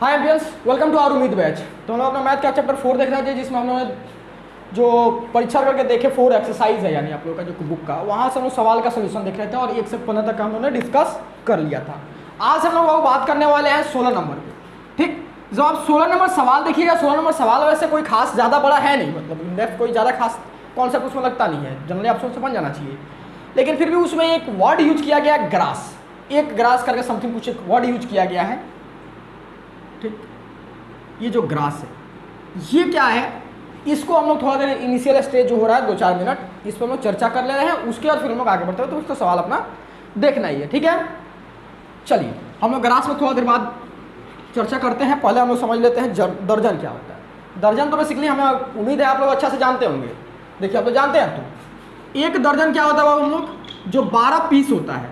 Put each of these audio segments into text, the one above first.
Hi ambience, welcome to our Ummeed batch. तो हम लोग अपना मैथ का चैप्टर 4 देख रहे थे, जिसमें हम लोग जो परीक्षा करके देखे 4 एक्सरसाइज है, यानी आप लोगों का जो बुक का, वहाँ से हम लोग सवाल का सोल्यूशन देख रहे थे और 1 से 15 तक हम लोगों ने डिस्कस कर लिया था। आज हम लोग बात करने वाले हैं 16 नंबर पे। ठीक, जब आप 16 नंबर सवाल देखिएगा, 16 नंबर सवाल वैसे कोई खास ज़्यादा बड़ा है नहीं, मतलब इन डेप्थ कोई ज़्यादा खास कॉन्सेप्ट उसमें लगता नहीं है, जनरली आप सोच समझ जाना चाहिए। लेकिन फिर भी उसमें एक वर्ड यूज किया गया है, ग्रास। एक ग्रास करके समथिंग कुछ एक वर्ड यूज किया गया है। ठीक, ये जो ग्रास है ये क्या है, इसको हम लोग थोड़ा देर इनिशियल स्टेज जो हो रहा है 2-4 मिनट, इस पर हम लोग चर्चा कर ले रहे हैं। उसके बाद फिर हम लोग आगे बढ़ते हैं, तो उसका सवाल अपना देखना ही है। ठीक है, चलिए हम लोग ग्रास में थोड़ा देर बाद चर्चा करते हैं। पहले हम लोग समझ लेते हैं दर्जन क्या होता है। दर्जन तो बेसिकली हमें उम्मीद है आप लोग अच्छा से जानते होंगे। देखिए आप तो जानते हैं, तो एक दर्जन क्या होता है वो हम लोग, जो 12 पीस होता है।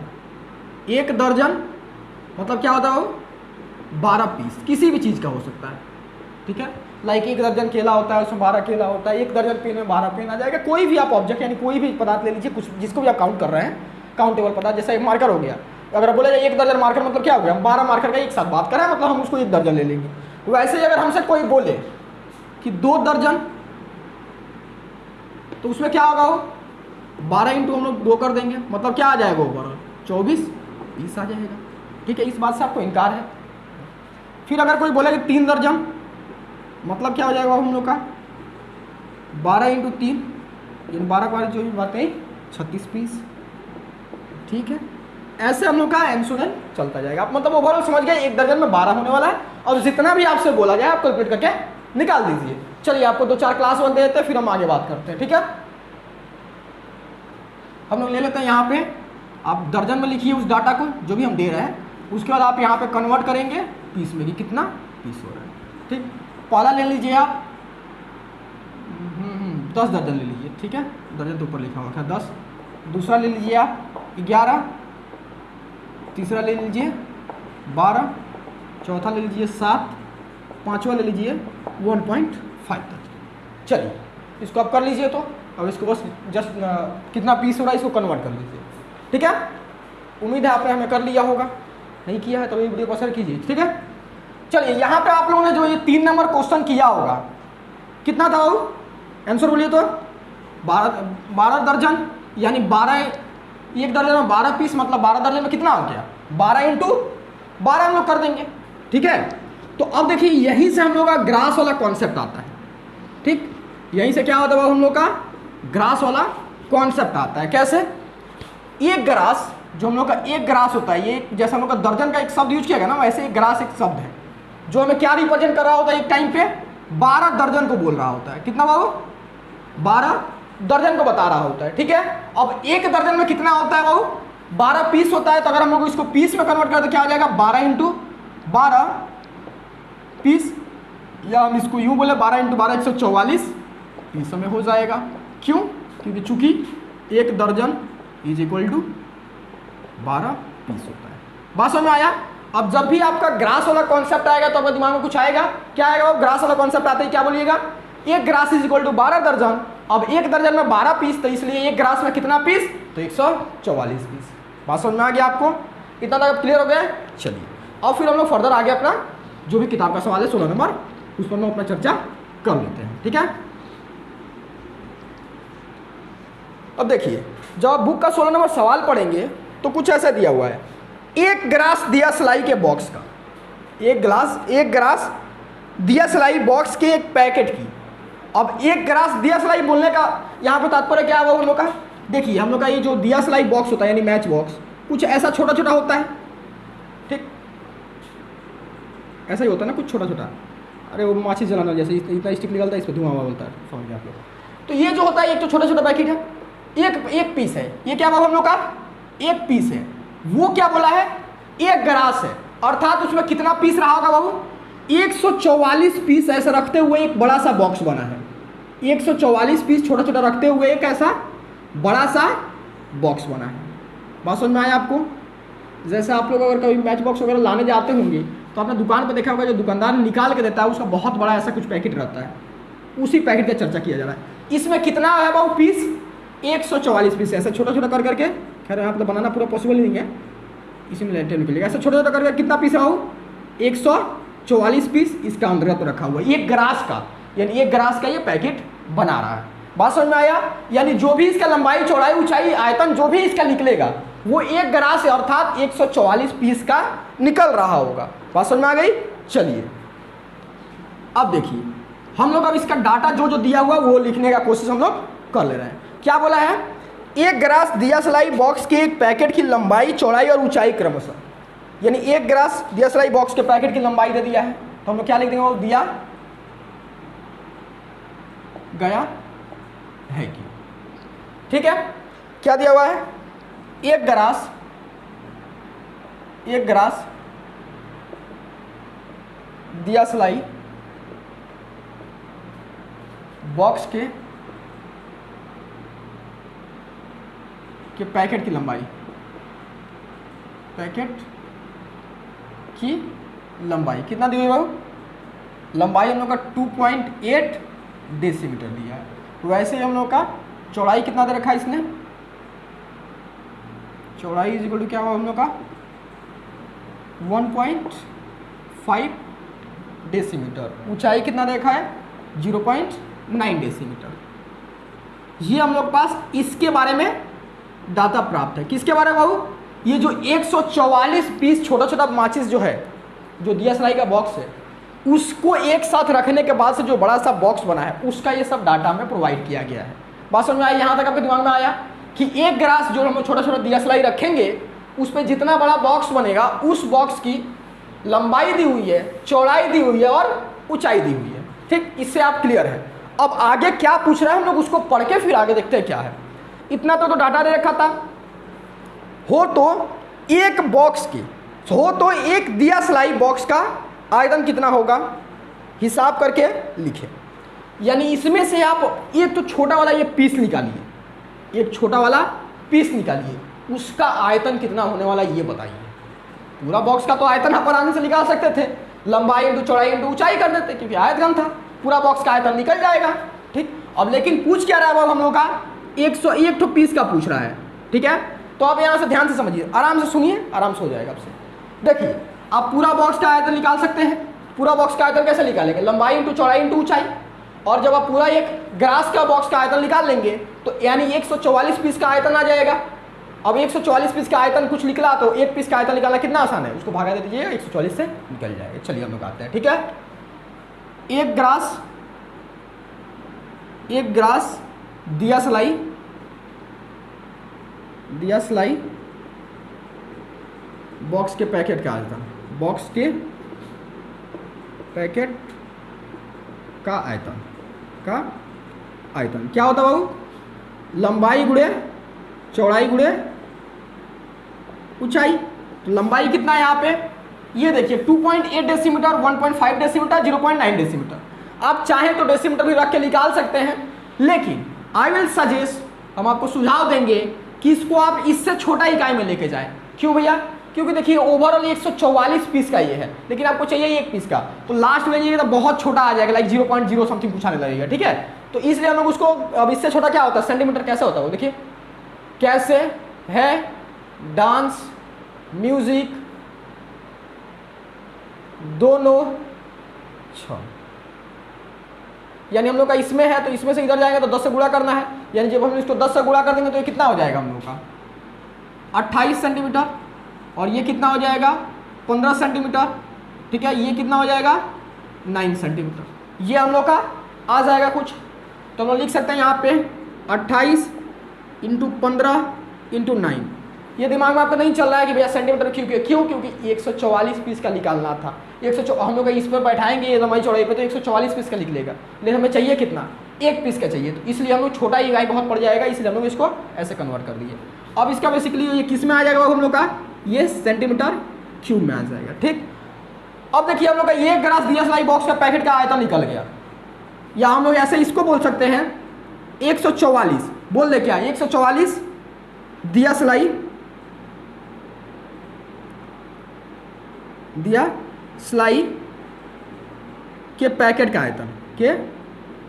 एक दर्जन मतलब क्या होता है वो, 12 पीस किसी भी चीज़ का हो सकता है। ठीक है, लाइक एक दर्जन केला होता है, उसमें 12 केला होता है। एक दर्जन पेन में 12 पेन आ जाएगा। कोई भी आप ऑब्जेक्ट यानी कोई भी पदार्थ ले लीजिए, कुछ जिसको भी आप काउंट कर रहे हैं, काउंटेबल पदार्थ। जैसे एक मार्कर हो गया, अगर बोले जाए एक दर्जन मार्कर मतलब क्या हो गया, हम 12 मार्कर का एक साथ बात करें, मतलब हम उसको एक दर्जन ले लेंगे। वैसे ही अगर हमसे कोई बोले कि 2 दर्जन, तो उसमें क्या होगा, वो 12 इंटू हम लोग 2 कर देंगे, मतलब क्या आ जाएगा ओवरऑल 24 पीस आ जाएगा। ठीक है, इस बात से आपको इनकार है। फिर अगर कोई बोले कि 3 दर्जन, मतलब क्या हो जाएगा हम लोग का 12 इंटू 3, यानी 12 का जो भी बात है 36 पीस। ठीक है, ऐसे हम लोग का एंसुरन चलता जाएगा। आप मतलब ओवरऑल समझ गए, एक दर्जन में 12 होने वाला है, और जितना भी आपसे बोला जाए आप कैलकुलेट करके निकाल दीजिए। चलिए आपको 2-4 क्लास 1 दे देते हैं, फिर हम आगे बात करते हैं। ठीक है, हम लोग ले लेते हैं यहाँ पे, आप दर्जन में लिखिए उस डाटा को जो भी हम दे रहे हैं। उसके बाद आप यहाँ पे कन्वर्ट करेंगे पीस में कि कितना पीस हो रहा है। ठीक, पहला ले लीजिए आप 10 दर्जन ले लीजिए। ठीक है, दर्जन तो ऊपर लिखा हुआ है 10। दूसरा ले लीजिए आप 11। तीसरा ले लीजिए 12। चौथा ले लीजिए 7। पाँचवा ले लीजिए 1.5 दर्जन। चलिए इसको आप कर लीजिए, तो अब इसको बस जस्ट कितना पीस हो रहा है इसको कन्वर्ट कर लीजिए। ठीक है, उम्मीद है आपने हमें कर लिया होगा, नहीं किया है तो ये वीडियो को शेयर कीजिए। ठीक है, चलिए यहाँ पे आप लोगों ने जो ये 3 नंबर क्वेश्चन किया होगा, कितना था वो, आंसर बोलिए तो। 12 दर्जन यानी 12, एक दर्जन में 12 पीस, मतलब 12 दर्जन में कितना हो गया, 12 इंटू 12 हम लोग कर देंगे। ठीक है, तो अब देखिए यहीं से हम लोग का ग्रास वाला कॉन्सेप्ट आता है। ठीक, यहीं से क्या होता है हम लोग का ग्रास वाला कॉन्सेप्ट आता है। कैसे, एक ग्रास जो हम लोग का एक ग्रास होता है, ये जैसे हम लोग का दर्जन का एक शब्द यूज किया गया ना, वैसे एक ग्रास एक शब्द है जो हमें क्या रिप्रेजेंट कर रहा होता है, एक टाइम पे 12 दर्जन को बोल रहा होता है। कितना बाबू, 12 दर्जन को बता रहा होता है। ठीक है, अब एक दर्जन में कितना होता है बाबू, 12 पीस होता है। तो अगर हम लोग इसको पीस में कन्वर्ट करें तो क्या हो जाएगा, 12 इंटू 12 पीस, या हम इसको यूं बोले 12 इंटू 12 144 पीस में हो जाएगा। क्यों, क्योंकि चूंकि एक दर्जन इज इक्वल टू 12 पीस होता है। बात समझ में आया। अब जब भी आपका ग्रास वाला कॉन्सेप्ट आएगा तो आपके दिमाग में कुछ आएगा, क्या आएगा, वो ग्रास वाला कॉन्सेप्ट आते ही क्या बोलिएगा, एक ग्रास इज इक्वल टू 12 दर्जन। अब एक दर्जन में 12 पीस, तो इसलिए एक ग्रास में कितना पीस, तो 144 पीस। बात समझ में आ गया आपको, इतना तक क्लियर हो गया। चलिए अब फिर हम लोग फर्दर आगे अपना जो भी किताब का सवाल है 16 नंबर, उस पर हम अपना चर्चा कर लेते हैं। ठीक है, अब देखिए जब आप बुक का 16 नंबर सवाल पढ़ेंगे तो कुछ ऐसा दिया हुआ है, एक ग्रास दिया सिलाई के बॉक्स का, एक ग्रास दिया सिलाई बॉक्स के एक पैकेट की। अब एक ग्रास दिया सिलाई बोलने का यहाँ पे तात्पर्य क्या है हम लोग का, देखिए हम लोग का ये जो दिया सिलाई बॉक्स होता है यानी मैच बॉक्स, कुछ ऐसा छोटा छोटा होता है। ठीक, ऐसा ही होता है ना, कुछ छोटा छोटा। अरे वो माचिस जलाना जैसे इतना स्टिक निकलता है, इस पर धुआं बोलता है, समझ गया आप लोग। तो ये जो होता है एक तो छोटा छोटा पैकेट है, एक पीस है। ये क्या बाबू हम लोग का एक पीस है। वो क्या बोला है, एक ग्रास है, अर्थात उसमें कितना पीस रहा होगा बाबू, 144 पीस ऐसा रखते हुए एक बड़ा सा बॉक्स बना है। 144 पीस छोटा छोटा रखते हुए एक ऐसा बड़ा सा बॉक्स बना है। बात समझ में आया आपको। जैसे आप लोग अगर कभी मैच बॉक्स वगैरह लाने जाते होंगे तो आपने दुकान पर देखा होगा, जो दुकानदार निकाल के देता है उसका बहुत बड़ा ऐसा कुछ पैकेट रहता है, उसी पैकेट का चर्चा किया जा रहा है। इसमें कितना है बाबू पीस, 144 पीस ऐसा छोटा छोटा कर करके। खैर यहाँ पर तो बनाना पूरा पॉसिबल नहीं है, इसी में लेटे निकलेगा। ऐसा छोटा छोटा करके कितना पीस रहा हूँ, 44 पीस इसका अंतर्गत रखा हुआ है, एक ग्रास का, यानी एक ग्रास का ये पैकेट बना रहा है। बात समझ में आया? यानी जो भी इसका लंबाई चौड़ाई ऊंचाई आयतन जो भी इसका निकलेगा वो एक ग्रास है, अर्थात 144 पीस का निकल रहा होगा। बात समझ में आ गई? चलिए अब देखिए हम लोग अब इसका डाटा जो जो दिया हुआ वो लिखने का कोशिश हम लोग कर ले रहे हैं। क्या बोला है? एक ग्रास दिया सिलाई बॉक्स के एक पैकेट की लंबाई चौड़ाई और ऊंचाई क्रमशः, यानी एक ग्रास दिया सिलाई बॉक्स के पैकेट की लंबाई दे दिया है तो हम लोग क्या लिख देंगे? वो दिया गया है कि, ठीक है। क्या दिया हुआ है? एक ग्रास दिया सिलाई बॉक्स के पैकेट की लंबाई, कितना दी हुई है? लंबाई हम लोग का 2.8 डेसीमीटर दिया है। वैसे ही हम लोग का चौड़ाई कितना दे रखा है इसने? चौड़ाई इज इक्वल टू क्या हुआ हम लोग का? 1.5 डेसीमीटर। ऊंचाई कितना देखा है? 0.9 डेसीमीटर। ये हम लोग पास इसके बारे में डाटा प्राप्त है। किसके बारे में बाबू? ये जो 144 पीस छोटा छोटा माचिस जो है, जो दिया सलाई का बॉक्स है, उसको एक साथ रखने के बाद से जो बड़ा सा बॉक्स बना है उसका ये सब डाटा हमें प्रोवाइड किया गया है। बात समझ में आई? यहाँ तक आपके दिमाग में आया कि एक ग्रास जो हम छोटा छोटा दिया सलाई रखेंगे उस पर जितना बड़ा बॉक्स बनेगा उस बॉक्स की लंबाई दी हुई है, चौड़ाई दी हुई है और ऊंचाई दी हुई है। ठीक, इससे आप क्लियर है। अब आगे क्या पूछ रहे हैं हम लोग उसको पढ़ के फिर आगे देखते हैं क्या है। इतना तो डाटा दे रखा था। हो तो एक बॉक्स की, हो तो एक दिया सिलाई बॉक्स का आयतन कितना होगा हिसाब करके लिखे। यानी इसमें से आप एक तो छोटा वाला ये पीस निकालिए, एक छोटा वाला पीस निकालिए, उसका आयतन कितना होने वाला ये बताइए। पूरा बॉक्स का तो आयतन आप आराम से निकाल सकते थे, लंबाई इंटू चौड़ाई इंटू ऊंचाई कर देते क्योंकि आयतन था, पूरा बॉक्स का आयतन निकल जाएगा। ठीक, अब लेकिन पूछ क्या रहा है अब हम लोग का? 101 पीस का पूछ रहा है। ठीक है, तो आप यहाँ से ध्यान से समझिए, आराम से सुनिए, आराम से हो जाएगा आपसे। देखिए आप पूरा बॉक्स का आयतन निकाल सकते हैं। पूरा बॉक्स का आयतन कैसे निकालेंगे? लंबाई इंटू चौड़ाई इंटू ऊंचाई। और जब आप पूरा एक ग्रास का बॉक्स का आयतन निकाल लेंगे तो यानी 144 पीस का आयतन आ जाएगा। अब 144 पीस का आयतन कुछ निकला तो एक पीस का आयतन निकालना कितना आसान है, उसको भागा दे दीजिए, 144 से निकल जाएगा। चलिए हम लोग आते हैं। ठीक है, एक ग्रास दिया सिलाई बॉक्स के पैकेट का आयतन, बॉक्स के पैकेट का आयतन क्या होता है बाबू? लंबाई गुणे चौड़ाई गुणे ऊंचाई। तो लंबाई कितना है यहाँ पे? ये देखिए 2.8 डेसीमीटर, 1.5 डेसीमीटर, 0.9 डेसीमीटर। आप चाहें तो डेसीमीटर भी रख के निकाल सकते हैं, लेकिन आई विल सजेस्ट, हम आपको सुझाव देंगे कि इसको आप इससे छोटा इकाई में लेके जाएं। क्यों भैया? क्योंकि देखिए ओवरऑल 144 पीस का ये है, लेकिन आपको चाहिए एक पीस का, तो लास्ट में ये तो बहुत छोटा आ जाएगा, लाइक 0.0 समथिंग कुछ आने लगेगा। ठीक है, तो इसलिए हम लोग उसको, अब इससे छोटा क्या होता है? सेंटीमीटर कैसे होता है वो देखिए, कैसे है डांस म्यूजिक दोनों 6, यानी हम लोग का इसमें है तो इसमें से इधर जाएंगे तो 10 से गुणा करना है, यानी जब हम इसको 10 से गुणा कर देंगे तो ये कितना हो जाएगा हम लोग का? 28 सेंटीमीटर। और ये कितना हो जाएगा? 15 सेंटीमीटर। ठीक है, ये कितना हो जाएगा? 9 सेंटीमीटर। ये हम लोग का आ जाएगा कुछ, तो हम लोग लिख सकते हैं यहाँ पे 28 इंटू 15 इंटू 9। ये दिमाग में आपका नहीं चल रहा है कि भैया सेंटीमीटर क्यों? क्योंकि 144 पीस का निकालना था। हम लोग इस पर बैठाएंगे ये लंबाई चौड़ाई पे तो 144 पीस का लिख लेगा, लेकिन हमें चाहिए कितना? एक पीस का चाहिए, तो इसलिए हम लोग छोटा इकाई बहुत पड़ जाएगा, इसलिए हम लोग इसको ऐसे कन्वर्ट कर दिए। अब इसका बेसिकली ये किस में आ जाएगा हम लोग का? ये सेंटीमीटर क्यूब में आ जाएगा। ठीक, अब देखिए हम लोग का ये ग्रास दिया सिलाई बॉक्स का पैकेट का आयतन निकल गया, या हम लोग ऐसे इसको बोल सकते हैं 144, बोल दे क्या? 144 दिया सिलाई के पैकेट का आयतन, के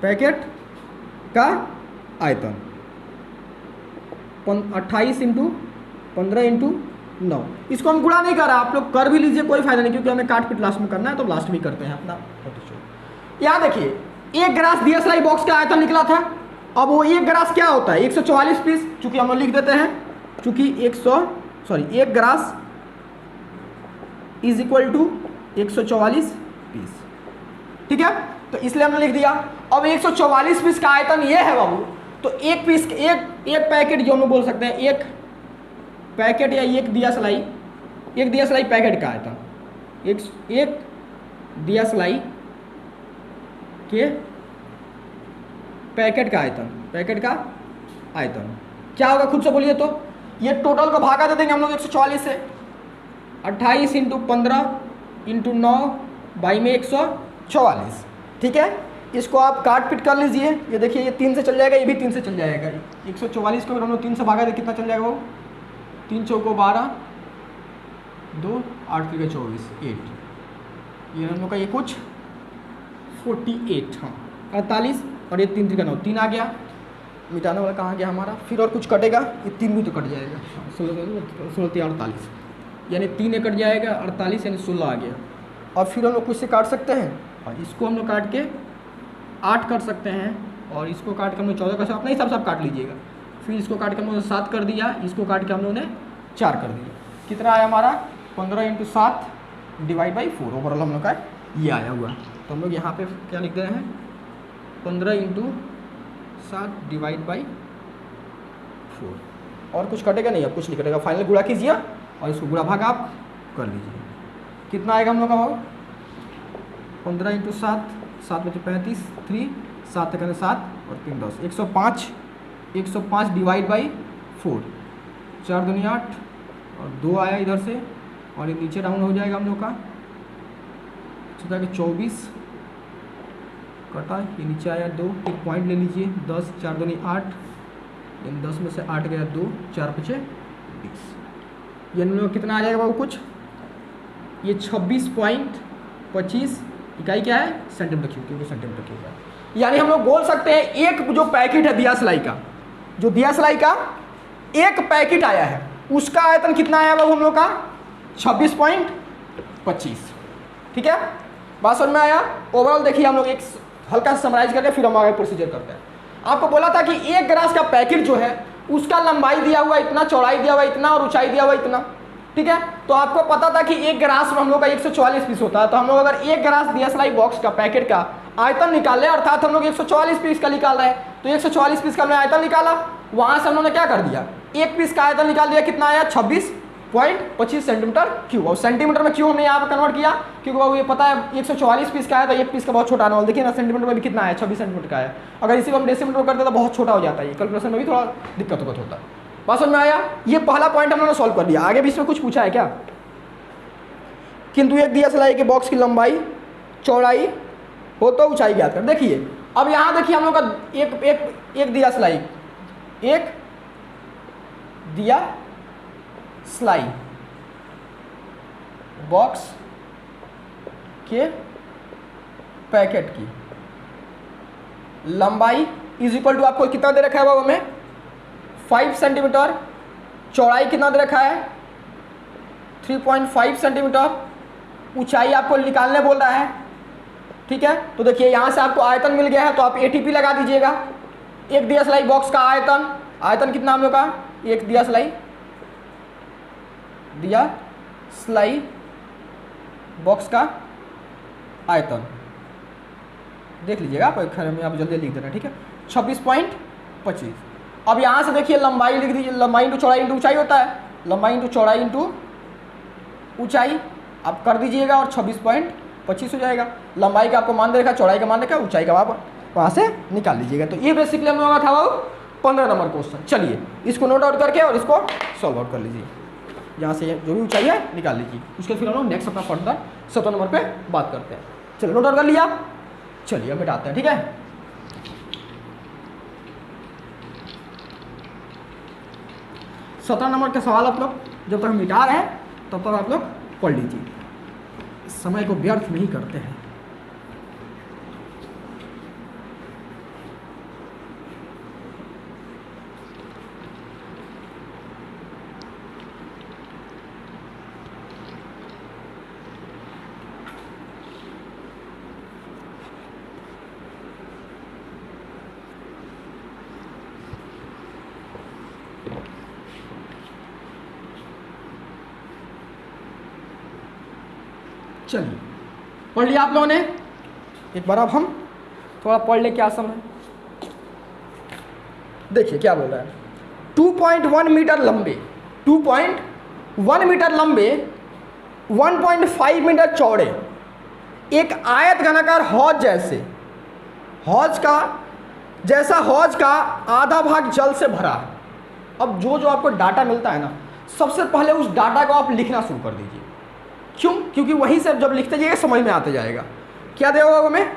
पैकेट का आयतन 28 इंटू 15 इंटू 9। इसको हम गुणा नहीं कर रहा, आप लोग कर भी लीजिए, कोई फायदा नहीं, क्योंकि हमें काट पीट लास्ट में करना है तो लास्ट में करते हैं अपना। यहाँ देखिए एक ग्रास दियासलाई बॉक्स का आयतन निकला था। अब वो एक ग्रास क्या होता है, 144 पीस, चूंकि हम लोग लिख देते हैं, चूंकि एक gross is equal to 144 piece, ठीक है, तो इसलिए हमने लिख दिया। अब 144 पीस का आयतन ये है बाबू, तो एक पीस एक पैकेट जो हम लोग बोल सकते हैं, एक पैकेट या एक दियासलाई पैकेट का आयतन, एक दियासलाई के पैकेट का आयतन क्या होगा, खुद से बोलिए। तो ये टोटल को भागा दे देंगे हम लोग 144 से, 28 × 15 × 9 बाई में 144, ठीक है। इसको आप काट पीट कर लीजिए, ये देखिए ये 3 से चल जाएगा, ये भी 3 से चल जाएगा। 144 को अगर हम लोग 3 से भागा दे कितना चल जाएगा वो, 3 चौको 12, 2 8 3 24, 8, ये हम लोग का ये कुछ 48, हाँ 48, और ये 3 3 9, 3 आ गया, मिटाने वाला कहाँ गया हमारा, फिर और कुछ कटेगा, ये 3 भी तो कट जाएगा, 16 48, यानी 3 कट जाएगा, 48 यानी 16 आ गया। और फिर हम लोग कुछ से काट सकते हैं, और इसको हम लोग काट के 8 कर सकते हैं, और इसको काट के हम लोग 14 कर सकते हैं, अपने हिसाब से आप काट लीजिएगा। फिर इसको काट के हम लोग 7 कर दिया, इसको काट के हम लोगों ने 4 कर दिया, कितना आया हमारा 15 × 7 डिवाइड बाई 4, ओवरऑल हम लोग का ये आया हुआ। तो हम लोग यहाँ पे क्या लिख दे रहे हैं, 15 × 7 डिवाइड बाई 4, और कुछ कटेगा नहीं, अब कुछ नहीं कटेगा। फाइनल गुणा कीजिए और इसको गुणा भाग आप कर लीजिए, कितना आएगा हम लोग का भाव, 15 × 7, 7 बचे 35, 3 7 × 7 और 3 10, 105 डिवाइड बाई 4, 4 दूनी 8 और 2 आया इधर से, और ये नीचे डाउन हो जाएगा हम लोग का, सोचा कि 24 कटा, ये नीचे आया 2, एक पॉइंट ले लीजिए, 10 4 दूनी 8, यानी 10 में से 8 गया 2, 4 बचे 20, ये हम लोग कितना आ जाएगा बाबू, कुछ ये 26.25 इकाई क्या है, सेंटीमीटर क्यूब, क्योंकि सेंटीमीटर क्यूब है। यानी हम लोग बोल सकते हैं एक जो पैकेट है दियासलाई का, जो दियासलाई का एक पैकेट आया है, उसका आयतन कितना आया बाबू हम लोग का, 26.25, ठीक है, बात समझ में आया। ओवरऑल देखिए हम लोग एक हल्का सा समराइज करके फिर हम आगे प्रोसीजर करते हैं। आपको बोला था कि एक ग्रास का पैकेट जो है उसका लंबाई दिया हुआ इतना, चौड़ाई दिया हुआ इतना और ऊंचाई दिया हुआ इतना, ठीक है। तो आपको पता था कि एक ग्रास में हम लोग का 144 पीस होता है, तो हम लोग अगर एक ग्रास दियासलाई बॉक्स का पैकेट का आयतन निकाल ले, अर्थात हम लोग 144 पीस का निकाल रहे हैं, तो 144 पीस का हमने आयतन निकाला, वहां से हम लोगों ने क्या कर दिया, एक पीस का आयतन निकाल दिया, कितना आया 26.25 सेंटीमीटर क्यूब। और सेंटीमीटर में क्यों हमने यहाँ पर कन्वर्ट किया, क्योंकि बाबू ये पता है 144 पीस का है, तो एक पीस का बहुत छोटा आने वाला, देखिए ना सेंटीमीटर में भी कितना है, 26 सेंटीमीटर का है। अगर इसी को हम डेसीमीटर करते तो बहुत छोटा हो जाता है, ये कैलकुलेशन में भी थोड़ा दिक्कत होता है। बात समझ में आया, ये पहला पॉइंट हम लोगों ने सॉल्व कर लिया। आगे भी इसमें कुछ पूछा है क्या, किंतु एक दियासलाई के बॉक्स की लंबाई चौड़ाई हो तो ऊंचाई ज्ञात कर। देखिए अब यहाँ देखिए हम लोग का एक दियासलाई, एक दियासलाई बॉक्स के पैकेट की लंबाई इज इक्वल टू, आपको कितना दे रखा है बाबू हमें 5 सेंटीमीटर, चौड़ाई कितना दे रखा है 3.5 सेंटीमीटर, ऊंचाई आपको निकालने बोल रहा है, ठीक है। तो देखिए यहाँ से आपको आयतन मिल गया है, तो आप एटीपी लगा दीजिएगा। एक दियासलाई बॉक्स का आयतन कितना हम लोग का, एक दियासलाई बॉक्स का आयतन देख लीजिएगा आप, खैर में आप जल्दी लिख देना, ठीक है, 26.25। अब यहाँ से देखिए लंबाई लिख दीजिए, लंबाई इंटू चौड़ाई इंटू ऊंचाई होता है, लंबाई इंटू चौड़ाई इंटू ऊंचाई आप कर दीजिएगा और 26.25 हो जाएगा। लंबाई का आपको मान दे रखा, चौड़ाई का मान देखा, ऊंचाई का आप वहाँ से निकाल लीजिएगा। तो ये बेसिकली हम लोगों का था वो 15 नंबर क्वेश्चन। चलिए इसको नोट आउट करके और इसको सॉल्व आउट कर लीजिए, यहाँ से जो भी ऊंचाई है निकाल लीजिए। उसके फिर हम लोग नेक्स्ट अपना फर्दर 17 नंबर पे बात करते हैं। चलिए नोट आउट कर लिया, चलिए अब मिटाते हैं, ठीक है। सत्रह नंबर के सवाल आप लोग जब तक हम मिटा रहे हैं तब तक आप लोग पढ़ लीजिए, समय को व्यर्थ नहीं करते हैं। चलिए पढ़ लिया आप लोगों ने, एक बार अब हम थोड़ा पढ़ ले क्या समय। देखिए क्या बोल रहा है, 2.1 मीटर लंबे, 2.1 मीटर लंबे, 1.5 मीटर चौड़े एक आयत घनाकार हौज का आधा भाग जल से भरा है। अब जो आपको डाटा मिलता है ना, सबसे पहले उस डाटा को आप लिखना शुरू कर दीजिए। क्यों? क्योंकि वहीं से जब लिखते जाइएगा समझ में आते जाएगा। क्या दिया होगा हमें?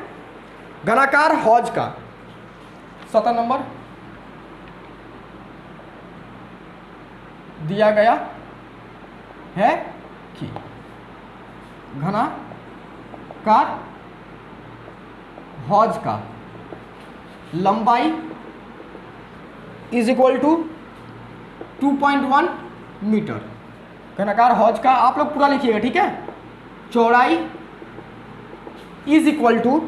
घनाकार हौज का 17 नंबर दिया गया है कि घनाकार हौज का लंबाई इज इक्वल टू 2.1 मीटर। घनाकार हौज का आप लोग पूरा लिखिएगा, ठीक है। चौड़ाई इज इक्वल टू,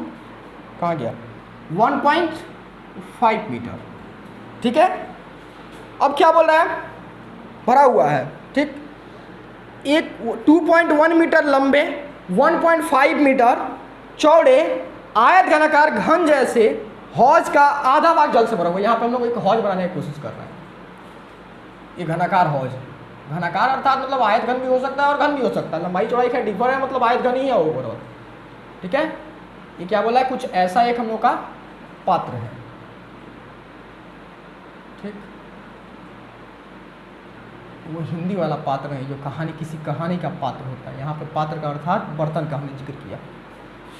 कहाँ गया, 1.5 मीटर, ठीक है। अब क्या बोल रहा है, भरा हुआ है, ठीक। एक 2.1 मीटर लंबे, 1.5 मीटर चौड़े आयत घनाकार घन जैसे हौज का आधा भाग जल से भरा हुआ। यहाँ पे हम लोग एक हौज बनाने की कोशिश कर रहे हैं। ये घनाकार हौज, घनाकार अर्थात मतलब आयत घन भी हो सकता है और घन भी हो सकता है। लंबाई चौड़ाई का डिफर है, मतलब आयत घन ही है ओवरऑल, ठीक है। ये क्या बोला है, कुछ ऐसा एक हम लोग का पात्र है, ठीक। वो हिंदी वाला पात्र है जो कहानी, किसी कहानी का पात्र होता है। यहाँ पे पात्र का अर्थात बर्तन का हमने जिक्र किया,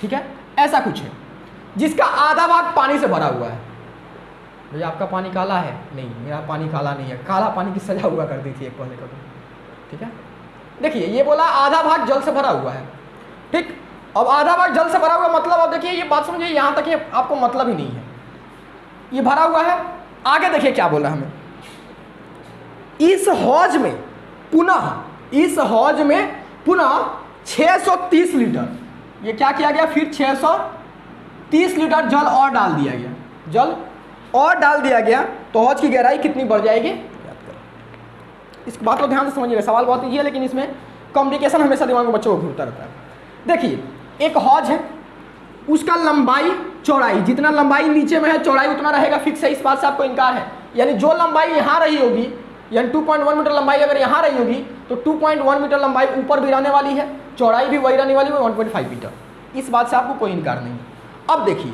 ठीक है। ऐसा कुछ है जिसका आधा भाग पानी से भरा हुआ है। भैया आपका पानी काला है? नहीं, मेरा पानी काला नहीं है। काला पानी की सजा हुआ करती थी एक पहले कभी, ठीक है। देखिए ये बोला आधा भाग जल से भरा हुआ है, ठीक। अब आधा भाग जल से भरा हुआ मतलब, अब देखिए ये बात समझिए, यहाँ तक ये आपको मतलब ही नहीं है, ये भरा हुआ है। आगे देखिए क्या बोला हमें, इस हौज में पुनः 630 लीटर, ये क्या किया गया, फिर 630 लीटर जल और डाल दिया गया, जल और डाल दिया गया, तो हौज की गहराई कितनी बढ़ जाएगी, याद करें। इस बात को ध्यान से समझिएगा, सवाल बहुत ईजी है लेकिन इसमें कॉम्प्लिकेशन हमेशा दिमाग में बच्चों को घूमता रहता है। देखिए एक हौज है, उसका लंबाई चौड़ाई, जितना लंबाई नीचे में है चौड़ाई उतना रहेगा, फिक्स है, इस बात से आपको इनकार है। यानी जो लंबाई यहाँ रही होगी, यानी 2.1 मीटर लंबाई अगर यहाँ रही होगी तो 2.1 मीटर लंबाई ऊपर भी रहने वाली है, चौड़ाई भी वही रहने वाली है 1.5 मीटर। इस बात से आपको कोई इनकार नहीं है। अब देखिए,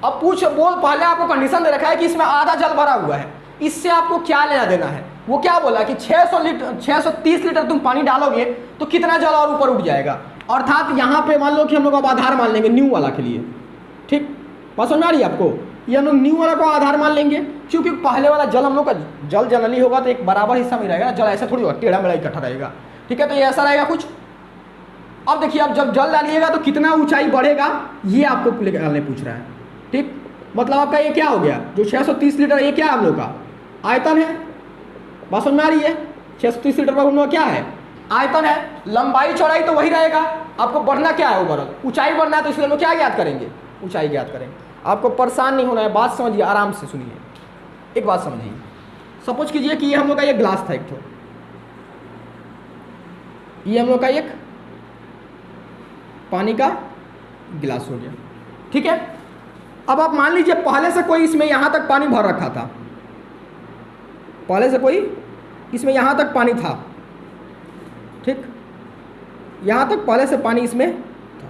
अब पहले आपको कंडीशन दे रखा है कि इसमें आधा जल भरा हुआ है, इससे आपको क्या लेना देना है। वो क्या बोला कि 630 लीटर तुम पानी डालोगे तो कितना जल और ऊपर उठ जाएगा। अर्थात यहाँ पे मान लो कि हम लोग अब आधार मान लेंगे न्यू वाला के लिए, ठीक। बात समझ आ रही है आपको, ये हम लोग न्यू वाला को आधार मान लेंगे, क्योंकि पहले वाला जल हम लोग का जल जनरली होगा तो एक बराबर हिस्सा में रहेगा, जल ऐसा थोड़ी होगा, टेढ़ा मेढ़ा इकट्ठा रहेगा, ठीक है। तो ये ऐसा रहेगा कुछ। अब देखिए, अब जब जल डालिएगा तो कितना ऊंचाई बढ़ेगा, ये आपको निकालने पूछ रहा है, ठीक। मतलब आपका ये क्या हो गया, जो 630 लीटर, ये क्या है हम लोग का आयतन है। बात समझ में आ रही है, 630 लीटर पर हम लोग क्या है, आयतन है। लंबाई चौड़ाई तो वही रहेगा, आपको बढ़ना क्या है, ओवरऑल ऊंचाई बढ़ना है, तो इसलिए हम लोग क्या ज्ञात करेंगे, ऊंचाई ज्ञात करेंगे। आपको परेशान नहीं होना है, बात समझिए, आराम से सुनिए। एक बात समझिए, सपोज कीजिए कि ये हम लोग का ये ग्लास था एक तो, ये हम लोग का एक पानी का गिलास हो गया, ठीक है। अब आप मान लीजिए पहले से कोई इसमें यहाँ तक पानी भर रखा था, पहले से कोई इसमें यहाँ तक पानी था, ठीक, यहाँ तक पहले से पानी इसमें था।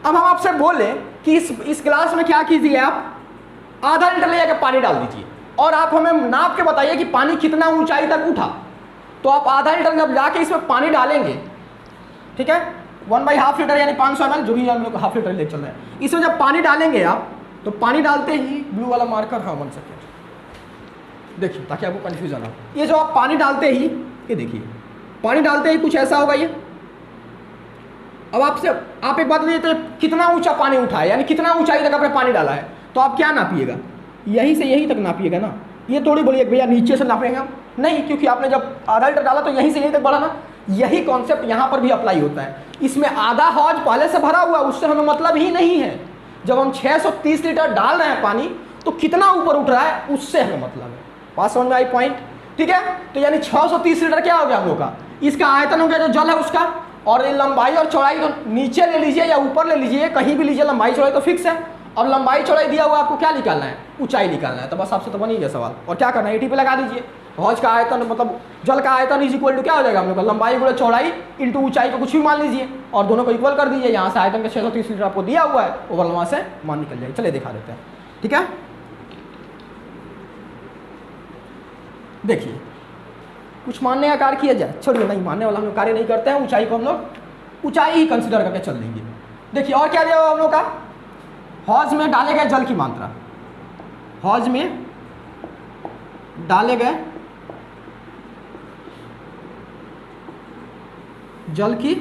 अब हम आपसे बोले कि इस गिलास में क्या कीजिए, आप आधा लीटर ले जाकर पानी डाल दीजिए और आप हमें नाप के बताइए कि पानी कितना ऊंचाई तक उठा। तो आप आधा लीटर जब जाके इसमें पानी डालेंगे, ठीक है, 1/2 लीटर यानी 500 ml, जो भी हम लोग हाफ लीटर ले चल रहे हैं, इसमें जब पानी डालेंगे आप, तो पानी डालते ही ब्लू वाला मार्कर हाँ बन सके, देखिए ताकि आपको कन्फ्यूजन हो। ये जो आप पानी डालते ही, ये देखिए पानी डालते ही कुछ ऐसा होगा ये। अब आप एक बात बताइए, तो कितना ऊंचा पानी उठा है, यानी कितना ऊंचाई तक आपने पानी डाला है, तो आप क्या नापिएगा, यहीं से यहीं तक नापिएगा ना। ये थोड़ी बोलिए भैया नीचे से नापेंगे हम, नहीं, क्योंकि आपने जब आधा लीटर डाला तो यहीं से यहीं तक बढ़ा ना। यही कॉन्सेप्ट यहाँ पर भी अप्लाई होता है। इसमें आधा हौज पहले से भरा हुआ, उससे हमें मतलब ही नहीं है। जब हम 630 लीटर डाल रहे हैं पानी, तो कितना ऊपर उठ रहा है उससे हमें मतलब है। बात समझ में आई पॉइंट, ठीक है। तो यानी 630 लीटर क्या हो गया हम लोग का, इसका आयतन हो गया जो जल है उसका, और ये लंबाई और चौड़ाई तो नीचे ले लीजिए या ऊपर ले लीजिए, कहीं भी लीजिए, लंबाई चौड़ाई तो फिक्स है। अब लंबाई चौड़ाई दिया हुआ आपको क्या निकालना है, ऊंचाई निकालना है। तो बस आपसे तो बन ही गया सवाल। और क्या करना है, 80 पे लगा दीजिए। हौज का आयतन मतलब जल का आयतन इज इक्वल टू क्या हो जाएगा हम लोग का, लंबाई गुणा चौड़ाई इंटू ऊंचाई को कुछ भी मान लीजिए और दोनों को इक्वल कर दीजिए। यहाँ से आयतन का 630 लीटर आपको दिया हुआ है, ओवर वहाँ से मान निकल जाएगा। चलिए दिखा देते हैं, ठीक है। देखिए कुछ मानने का कार्य किया जाए, छोड़िए नहीं मानने वाला हम लोग कार्य नहीं करते हैं, ऊंचाई को हम लोग ऊंचाई ही कंसिडर करके चल देंगे। देखिए और क्या दिया हुआ हम लोग का, हौज में डाले गए जल की मात्रा, हौज में डाले गए जल की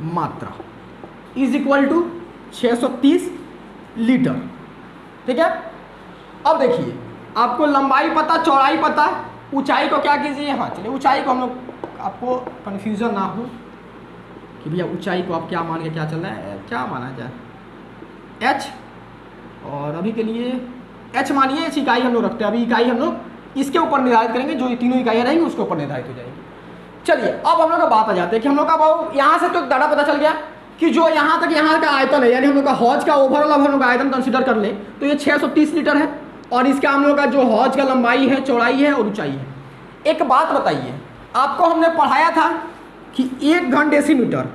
मात्रा इज इक्वल टू 630 लीटर, ठीक है। अब देखिए आपको लंबाई पता, चौड़ाई पता, ऊंचाई को क्या कीजिए, हाँ चलिए ऊंचाई को हम लोग, आपको कन्फ्यूज़न ना हो कि भैया ऊंचाई को आप क्या मान के क्या चल रहा है, क्या माना जाए, h, और अभी के लिए h मानिए, h इकाई हम लोग रखते हैं। अभी इकाई हम लोग इसके ऊपर निर्धारित करेंगे, जो ये तीनों इकाइयाँ रहेंगी उसके ऊपर निर्धारित हो जाएगी। चलिए अब हम लोग का बात आ जाते हैं कि हम लोग का भाव यहाँ से तो डाटा पता चल गया कि जो यहाँ तक यहाँ का आयतन है, यानी हम लोग का हौज का ओवरऑल हम लोग का आयतन कंसिडर कर ले तो ये 630 लीटर है, और इसका हम लोग का जो हौज का लंबाई है, चौड़ाई है और ऊंचाई है। एक बात बताइए, आपको हमने पढ़ाया था कि 1 घन डेसीमीटर,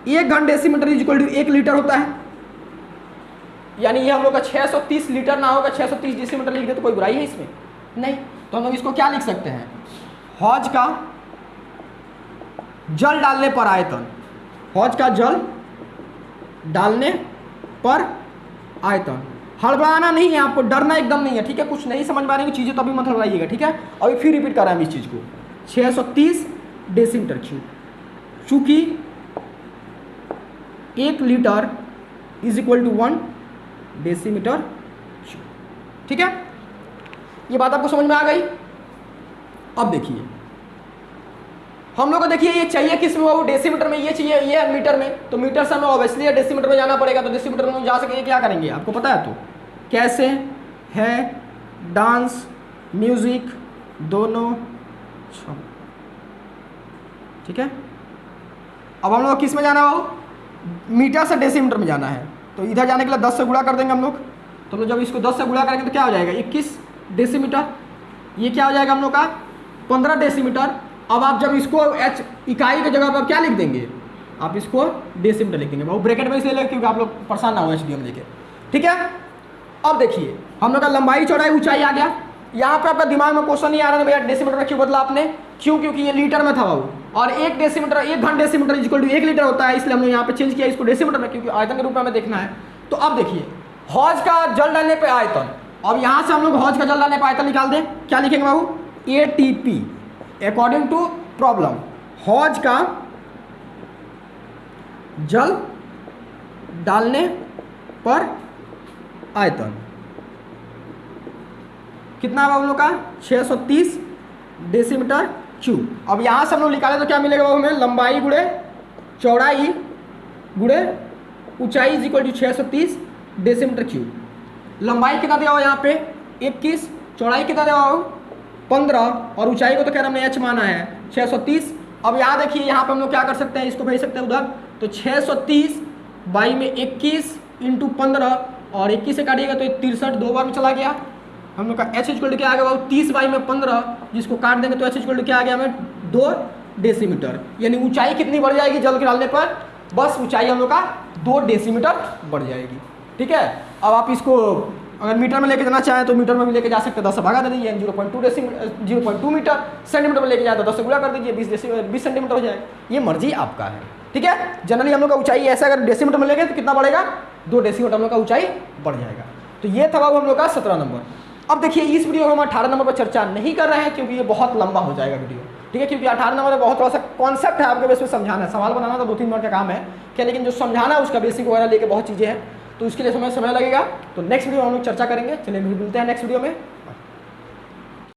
1 घन decimetre is equal to 1 litre होता है। यानी ये हम लोग का 630 लीटर ना होगा, 630 डेसीमीटर लिख दे तो कोई बुराई है इसमें नहीं। तो हम लोग इसको क्या लिख सकते हैं, हौज का जल डालने पर आयतन, हौज का जल डालने पर आयतन। हड़बड़ाना नहीं है, आपको डरना एकदम नहीं है, ठीक है। कुछ नहीं समझ पा रहे चीज़ें तो अभी मत हड़बड़ाइएगा, ठीक है। अभी फिर रिपीट कर रहे हैं हम इस चीज़ को, 630 डेसीमीटर क्यूब, चूँकि 1 litre is equal to 1 decimetre cube, ठीक है। ये बात आपको समझ में आ गई। अब देखिए हम लोग को, देखिए ये चाहिए किस में, वो डेसीमीटर में, ये चाहिए ये है मीटर में, तो मीटर से हमें ऑब्वियसली डेसीमीटर में जाना पड़ेगा। तो डेसीमीटर में जा सके क्या करेंगे आपको पता है, तो कैसे है, डांस म्यूजिक दोनों, ठीक है। अब हम लोग किस में जाना हो, मीटर से डेसीमीटर में जाना है, तो इधर जाने के लिए 10 से गुणा कर देंगे हम लोग। तो हम लोग जब इसको 10 से गुणा करेंगे तो क्या हो जाएगा, 21 डेसीमीटर। ये क्या हो जाएगा हम लोग का 15 डेसीमीटर। अब आप जब इसको h इकाई की जगह पर क्या लिख देंगे, आप इसको डेसीमीटर लिख देंगे। वो ब्रैकेट में इसलिए लेंगे क्योंकि आप लोग परेशान ना हो एचडीएम लेके, ठीक है। अब देखिए हम लोग का लंबाई चौड़ाई ऊंचाई आ गया। यहाँ पे आपका दिमाग में क्वेश्चन नहीं आ रहा है भैया डेसीमीटर में क्यों बदला आपने, क्यों, क्योंकि ये लीटर में था बाबू, और 1 डेसीमीटर, 1 घन डेसीमीटर इक्वल टू 1 लीटर होता है, इसलिए हमने यहाँ पे चेंज किया इसको डेसीमीटर में, क्योंकि आयतन के रूप में हमें देखना है। तो अब देखिए हौज का जल डालने पे आयतन, अब यहाँ से हम लोग हौज का जल डालने पे आयतन निकाल दें, क्या लिखेंगे बाबू, ATP अकॉर्डिंग टू प्रॉब्लम, हौज का जल डालने पर आयतन कितना है हम लोग का 630 डेसीमीटर क्यूब। अब यहाँ से हम लोग निकाले तो क्या मिलेगा बाबू हमें, लंबाई गुणे चौड़ाई गुणे ऊंचाई is equal to 630 decimetre cube. लंबाई कितना दिया हुआ यहाँ पे 21, चौड़ाई कितना दिया हुआ 15, और ऊंचाई को तो कह रहा हमने h माना है 630। अब यहाँ देखिए यहाँ पे हम लोग क्या कर सकते हैं, इसको भेज सकते हैं उधर, तो 630 बाई में 21 इंटू 15, और 21 से काटिएगा तो 63 2 बार में चला गया। हम लोग का h इक्वल टू क्या आ गया बाबू 30 बाई में 15, जिसको काट देंगे तो h इक्वल टू क्या आ गया हमें 2 डेसीमीटर। यानी ऊंचाई कितनी बढ़ जाएगी जल के डालने पर, बस ऊंचाई हम लोग का 2 डेसीमीटर बढ़ जाएगी, ठीक है। अब आप इसको अगर मीटर में लेके जाना चाहें तो मीटर में भी लेके जा सकते हैं, 10 से भागा दे दीजिए, 0.2 मीटर, सेंटीमीटर में लेके जाए तो 10 से गुणा कर दीजिए, 20 सेंटीमीटर हो जाएगा, ये मर्जी आपका है, ठीक है। जनरली हम लोग का ऊंचाई ऐसा अगर डेसीमीटर में लेंगे तो कितना बढ़ेगा 2 डेसीमीटर हम लोग का ऊंचाई बढ़ जाएगा। तो ये था बाबू हम लोग का 17 नंबर। अब देखिए इस वीडियो में हम 18 नंबर पर चर्चा नहीं कर रहे हैं क्योंकि ये बहुत लंबा हो जाएगा वीडियो, ठीक है। क्योंकि 18 नंबर में बहुत थोड़ा सा कॉन्सेप्ट है, आपके बेस पे समझाना है, सवाल बनाना तो 2-3 मिनट का काम है क्या, लेकिन जो समझाना है उसका बेसिक वगैरह लेके बहुत चीज़ें हैं, तो उसके लिए समय लगेगा। तो नेक्स्ट वीडियो में हम लोग चर्चा करेंगे। चलिए मिलते हैं नेक्स्ट वीडियो में।